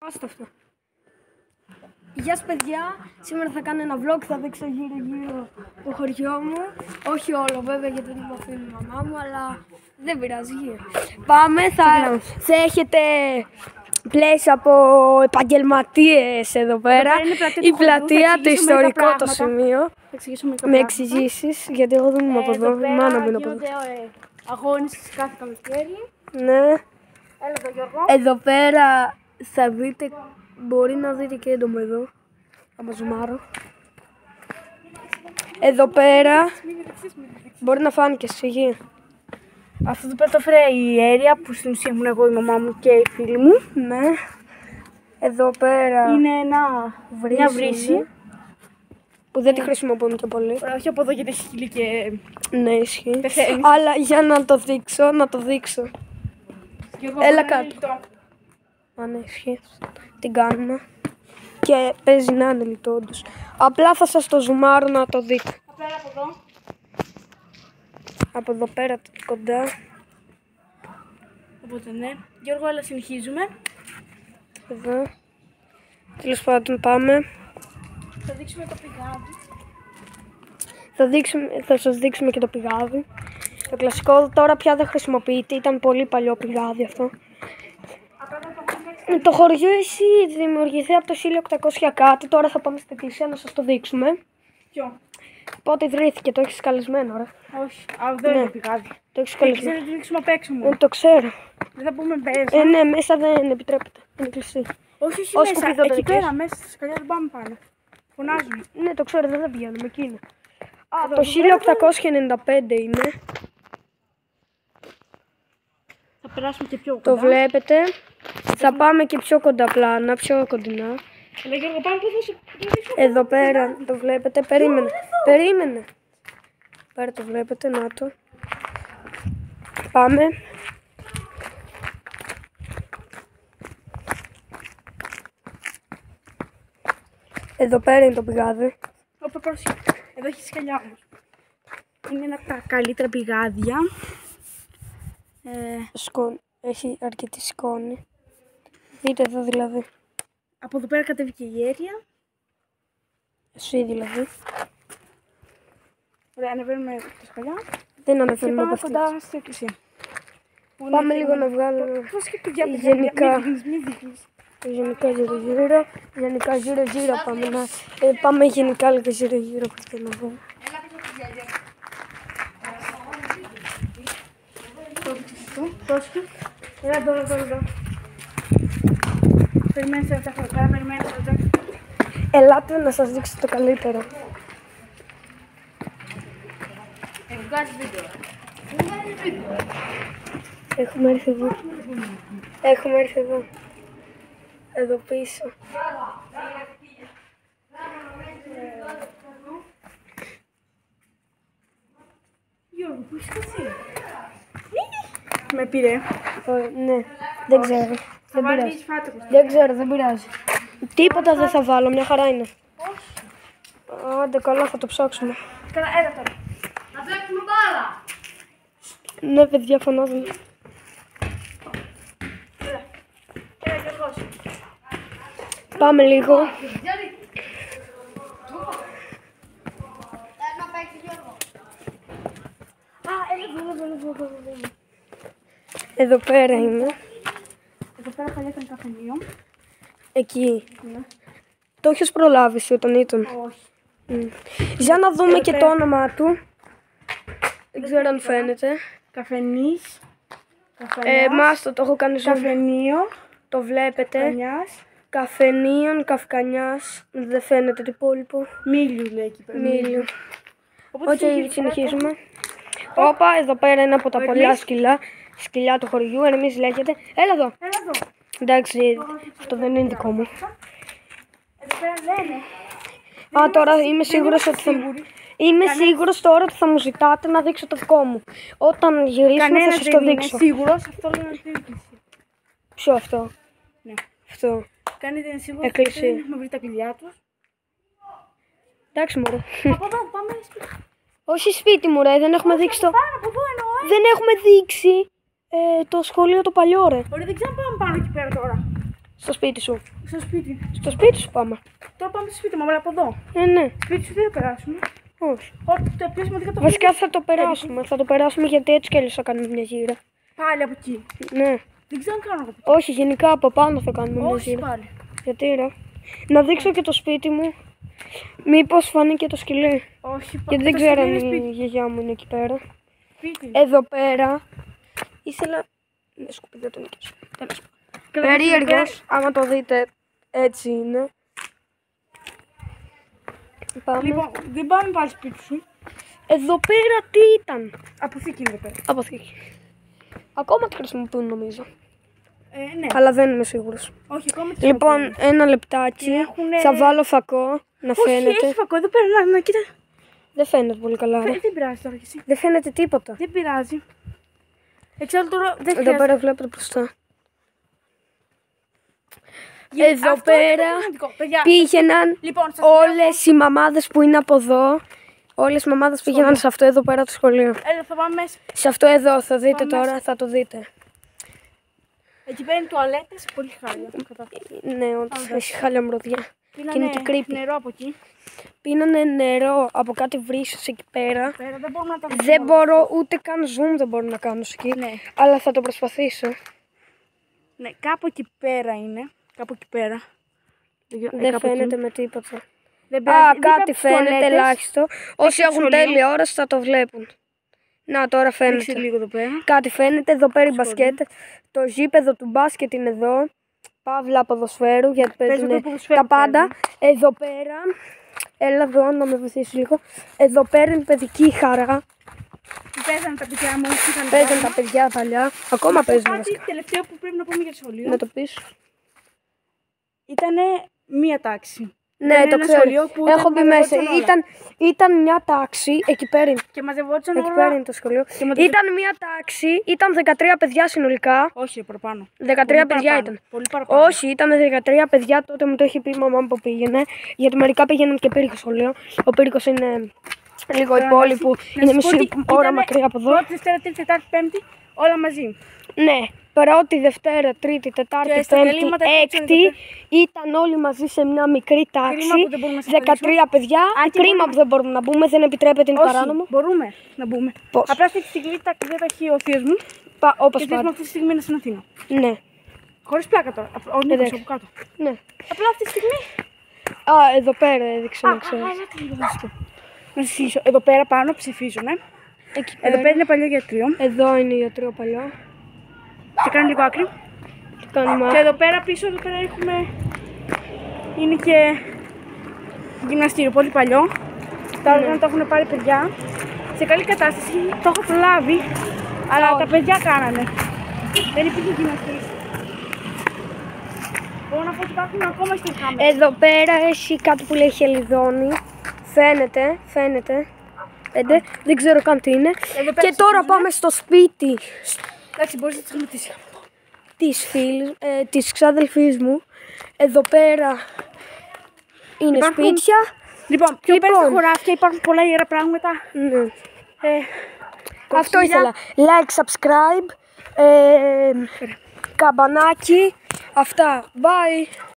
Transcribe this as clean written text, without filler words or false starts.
Άστα αυτό. Γεια σας παιδιά, σήμερα θα κάνω ένα vlog, θα δείξω γύρω το χωριό μου. Όχι όλο βέβαια γιατί δεν μου αφήνει η μαμά μου, αλλά δεν πειράζει γύρω. Πάμε, θα έχετε πλαίσια από επαγγελματίες εδώ πέρα. Η πλατεία, το ιστορικό το σημείο. Με εξηγήσεις, γιατί εγώ δεν είμαι από εδώ, η μάνα μου είναι από εδώ. Αγώνες κάθε καλοκαίρι. Ναι. Έλα εδώ Γιώργο. Εδώ πέρα θα δείτε, μπορεί να δείτε και έντομο εδώ. Άμα ζουμάρω. Εδώ πέρα μπορεί να φάνηκε σφυγή. Αυτό το πέρα το έφερε η Έρια που στην ουσία ήμουν εγώ, η μαμά μου και οι φίλοι μου. Ναι. Εδώ πέρα Είναι μια βρύση. Που δεν τη χρησιμοποιούμε και πολύ. Όχι από εδώ γιατί έχει χείλη και Ναι, ισχύει. πεθαίνει. Αλλά για να το δείξω. Έλα κάτω. Αν ναι, ισχύει. Την κάνουμε. Και παίζει να είναι λιτό όντως. Απλά θα σας το ζουμάρω να το δείτε. Απλά από εδώ. Από εδώ πέρα κοντά. Οπότε ναι. Γιώργο, έλα συνεχίζουμε. Εδώ. Τέλος πάντων πάμε. Θα δείξουμε το πηγάδι. Θα σας δείξουμε και το πηγάδι. Το κλασικό τώρα πια δεν χρησιμοποιείται. Ήταν πολύ παλιό πηγάδι αυτό. Το χωριό έχει δημιουργηθεί από το 1800 κάτι. Τώρα θα πάμε στην εκκλησία να σας το δείξουμε. Ποιο? Πότε ιδρύθηκε, το έχεις καλεσμένο, ρε. Όχι, δεν είναι πηγάδι. Το έχεις Δεν καλεσμένο. ξέρω να το δείξουμε απ' έξω μου. Το ξέρω. Δεν θα πούμε μέσα. Ναι, μέσα δεν επιτρέπεται. Είναι εκκλησία. Όχι, όχι Ως μέσα. σκουπιδό το Εκεί δικές. πέρα μέσα στη σκαλιά δεν πάμε πάνω. Φωνάζουμε. Ναι, το ξέρω, δεν πηγαίνουμε εκεί είναι. Εδώ, Το εδώ 1895 είναι. θα περάσουμε και πιο κοντά. Το βλέπετε. Θα πάμε και πιο κοντά πλάνα, πιο κοντινά. Αλλά Γιώργο, πάμε που θα σου δείξω. Εδώ πέρα το βλέπετε. Περίμενε. Περίμενε. Πέρα το βλέπετε, να το. Πάμε. Εδώ πέρα είναι το πηγάδι. Όπα, πρόσεχε. Εδώ έχει σκαλιά όμως. Είναι ένα από τα καλύτερα πηγάδια. Έχει αρκετή σκόνη. Δείτε εδώ δηλαδή. Από εδώ πέρα κατέβηκε η Έρια. Εσύ δηλαδή. Ωραία, ανεβαίνουμε τη σκαλιά. Δεν Και ανεβαίνουμε από πάμε αυτή. κοντά στην εκκλησία. Πάμε λίγο να βγάλουμε Πρόσεχε παιδιά, γενικά. μην δείχνεις. Γενικά γύρω-γύρω. Γενικά γύρω-γύρω πάμε να. Πάμε γενικά λίγο γύρω-γύρω. Πρέπει να δούμε. Πρόσεχε. Έλα εδώ. Περιμένετε να τα έχω καλά, περιμένετε εδώ. Ελάτε να σας δείξω το καλύτερο. Βγάζει βίντεο. Έχουμε έρθει εδώ. Έχουμε έρθει εδώ. Εδώ πίσω. Γιώργο, πού είσαι εσύ? Με πήρε. Ναι, δεν ξέρω. Θα Δεν βάλεις πειράζει. φάτο. Δεν ξέρω, δεν πειράζει. Τίποτα δεν θα βάλω, μια χαρά είναι. Άντε καλά, θα το ψάξουμε. Καλά, έλα τώρα. Να παίξουμε μπάλα. Ναι, παιδιά, φωνάζουμε. Έλα Γιώργος. Πάμε λίγο. Εδώ. Εδώ πέρα είναι. Εδώ πέρα παλιά ήταν καφενείο. Εκεί. Ναι. Το έχεις προλάβει εσύ όταν ήταν. Όχι. Για να δούμε και το όνομα του. Δεν ξέρω αν φαίνεται. Καφενής. Μάστο, το έχω κάνει zoom. Καφενείο. Το βλέπετε. Καφενιάς. Καφενείων, Καυκανιάς. Δεν φαίνεται το υπόλοιπο. Μίλιου λέει εκεί πέρα. Μίλιο. Οπότε Όχι, συνεχίζουμε. Όπα, εδώ πέρα είναι από τα πολλά σκυλιά του χωριού. Εμείς λέγεται. Έλα εδώ. Έλα εδώ. Εντάξει, αυτό δεν είναι δικό μου. Εδώ πέρα λένε. Α, τώρα είμαι σίγουρος ότι θα... Είμαι σίγουρος τώρα ότι θα μου ζητάτε να δείξω το δικό μου. Όταν γυρίσουμε θα σας το δείξω. Είναι σίγουρος, αυτό λένε ότι είναι εκκλησία. Ποιο αυτό? Ναι. Αυτό. Κανείς δεν είναι σίγουρος. Εκκλησία. Δεν έχουμε βρει τα κλειδιά τους. Εντάξει μωρέ. Από εδώ πάμε σπίτι. Όχι σπίτι μου ρε, δεν έχουμε δείξει το... Πάνω από εδώ εννοώ. Δεν έχουμε δείξει το σχολείο το παλιό ρε. Ωραία, δεν ξέρω αν πάμε πάνω εκεί πέρα τώρα. Στο σπίτι σου. Στο σπίτι. Στο σπίτι σου πάμε. Τώρα πάμε στο σπίτι μου, αλλά από εδώ. Ναι. Σπίτι σου δεν θα περάσουμε. Όχι. Ό,τι το πιάσουμε ότι το Βασικά θα το περάσουμε. Θα το περάσουμε γιατί έτσι κι αλλιώς θα κάνουμε μια γύρα. Πάλι από εκεί. Ναι. Δεν ξέρω αν κάνω από εκεί. Όχι, γενικά από πάνω θα κάνουμε μια Όχι γύρα. πάλι. Γιατί ρε. Να δείξω και το σπίτι μου. Μήπως φανεί και το σκυλί. Όχι Γιατί δεν ξέρω αν είναι η γιαγιά μου είναι εκεί πέρα. σπίτι. Εδώ πέρα ήθελα. Ναι, σκουπίδι το νίκησε. Τέλος πάντων. Περίεργος, άμα το δείτε, έτσι είναι. Πάμε. Λοιπόν, δεν πάμε πάλι σπίτι σου. Εδώ πέρα τι ήταν. Αποθήκη είναι εδώ πέρα. Αποθήκη. Ακόμα τη χρησιμοποιούν νομίζω. Ναι. Αλλά δεν είμαι σίγουρος. Όχι, ακόμα τη Λοιπόν, ένα λεπτάκι. Και έχουνε- Θα βάλω φακό να Όχι, φαίνεται. έχει φακό εδώ πέρα. Να, κοίτα. Δεν φαίνεται πολύ καλά. Ρε. Δεν πειράζει τώρα κι εσύ. Δεν φαίνεται τίποτα. Δεν πειράζει. Εξάλλου τώρα δεν Εδώ χρειάζεται. πέρα βλέπετε μπροστά. Γιατί Εδώ αυτό είναι πέρα το σημαντικό. Παιδιά, πήγαιναν λοιπόν, σας όλες οι μαμάδες που είναι από εδώ. Όλες οι μαμάδες πήγαιναν σε αυτό εδώ πέρα το σχολείο. Έλα, θα πάμε μέσα. Σε αυτό εδώ θα δείτε Πάμε τώρα, θα το δείτε. Εκεί πέρα είναι τουαλέτες, πολύ χάλια. Ναι, όντως έχει χάλια μυρωδιά. Και είναι Πίνανε και creepy. νερό από εκεί. Πίνανε νερό από κάτι βρύσες εκεί πέρα. Πέρα δεν μπορούμε να τα Δεν μπορώ ούτε καν zoom δεν μπορώ να κάνω εκεί. Ναι. Αλλά θα το προσπαθήσω. Ναι, κάπου εκεί πέρα είναι. Κάπου εκεί πέρα. Δεν κάπου εκεί. φαίνεται με τίποτα. Δεν πειράζει. Α, Δίπλα κάτι από τις φαίνεται τουαλέτες, ελάχιστο. Όσοι έχουν σχολείο. τέλεια όραση θα το βλέπουν. Να, τώρα Ρίξε φαίνεται. λίγο εδώ πέρα. Κάτι φαίνεται. Εδώ πέρα η μπασκέτα. Το γήπεδο του μπάσκετ είναι εδώ. Παύλα ποδοσφαίρου γιατί παίζουν το ποδοσφαίρο τα πάντα. Εδώ πέρα. Έλα εδώ να με βοηθήσει λίγο. Εδώ πέρα είναι παιδική χαρά. Παίζανε τα παιδιά μου. Παίζουν τα παιδιά παλιά. Ακόμα παίζουν. Κάτι βασικά. τελευταίο που πρέπει να πούμε για το σχολείο. Να το πεις. Ήτανε μία τάξη. Ναι, Ήταν το ένα ξέρω. σχολείο που Έχω μπει μέσα. μαζευόντουσαν όλα. Ήταν μια τάξη. Εκεί πέρα είναι. Και μαζευόντουσαν Εκεί πέρα όλα. είναι το σχολείο. μαζευόντουσαν- Ήταν μια τάξη. Ήταν 13 παιδιά συνολικά. Όχι, παραπάνω. 13 Πολύ παιδιά παραπάνω. ήταν. Πολύ παραπάνω. Όχι, ήταν 13 παιδιά. Τότε μου το έχει πει η μαμά μου που πήγαινε. Γιατί μερικά πήγαιναν και πύργο σχολείο. Ο πύργος είναι λίγο η πόλη που είναι μισή ώρα μακριά από εδώ. Πρώτη, Δευτέρα, Τρίτη, Τετάρτη, Πέμπτη, όλα μαζί. Ναι, πρώτη, Δευτέρα, Τρίτη, Τετάρτη, Και στα Πέμπτη, διαλύματα Έκτη. Ήταν όλοι μαζί σε μια μικρή τάξη. Κρίμα που δεν μπορούμε να σας 13 παιδιά. και Κρίμα που δεν μπορούμε να μπούμε, δεν επιτρέπεται, είναι παράνομο. Μπορούμε να μπούμε. Πώς? Απλά αυτή τη στιγμή τα κλειδιά τα έχει ο θείος μου Όπως και θείος μου πάντα. αυτή τη στιγμή είναι στην Αθήνα. Ναι, Χωρίς πλάκα τώρα. Ο Νίκος Εντάξει. από κάτω. ναι. Απλά αυτή τη στιγμή. Α, εδώ πέρα έδειξε να ξέρεις. Ελάτε λίγο να σας πω. Να σας εξηγήσω. Εδώ πέρα πάνω ψηφίζουν. Εκεί Εδώ πέρα πέρα. είναι παλιό γιατρείο. Εδώ είναι ιατρείο παλιό. Και κάνει λίγο άκρη. Τι κάνουμε. Και εδώ πέρα πίσω, εδώ πέρα έχουμε. Είναι και γυμναστήριο, πολύ παλιό. Τα όργανα τα έχουν πάρει παιδιά. Σε καλή κατάσταση, το έχω προλάβει. Αλλά τα παιδιά κάνανε. Δεν υπήρχε γυμναστήριο. Μπορώ να πω ότι υπάρχουν ακόμα στην κάμερα. Εδώ πέρα έχει κάτι που λέει χελιδόνι. Φαίνεται. Δεν ξέρω καν τι είναι. Εδώ πέρα Και τώρα ψηφίζουνε. πάμε στο σπίτι Εντάξει, μπορείς να τη σταματήσεις. της ξάδελφής μου. Εδώ πέρα είναι Υπάρχουν- σπίτια. Λοιπόν, πιο πέρα στα Λοιπόν. χωράφια υπάρχουν πολλά ιερά πράγματα. Ναι. Ε, Αυτό κοψίλια. ήθελα. Like, subscribe, καμπανάκι. Αυτά. Bye.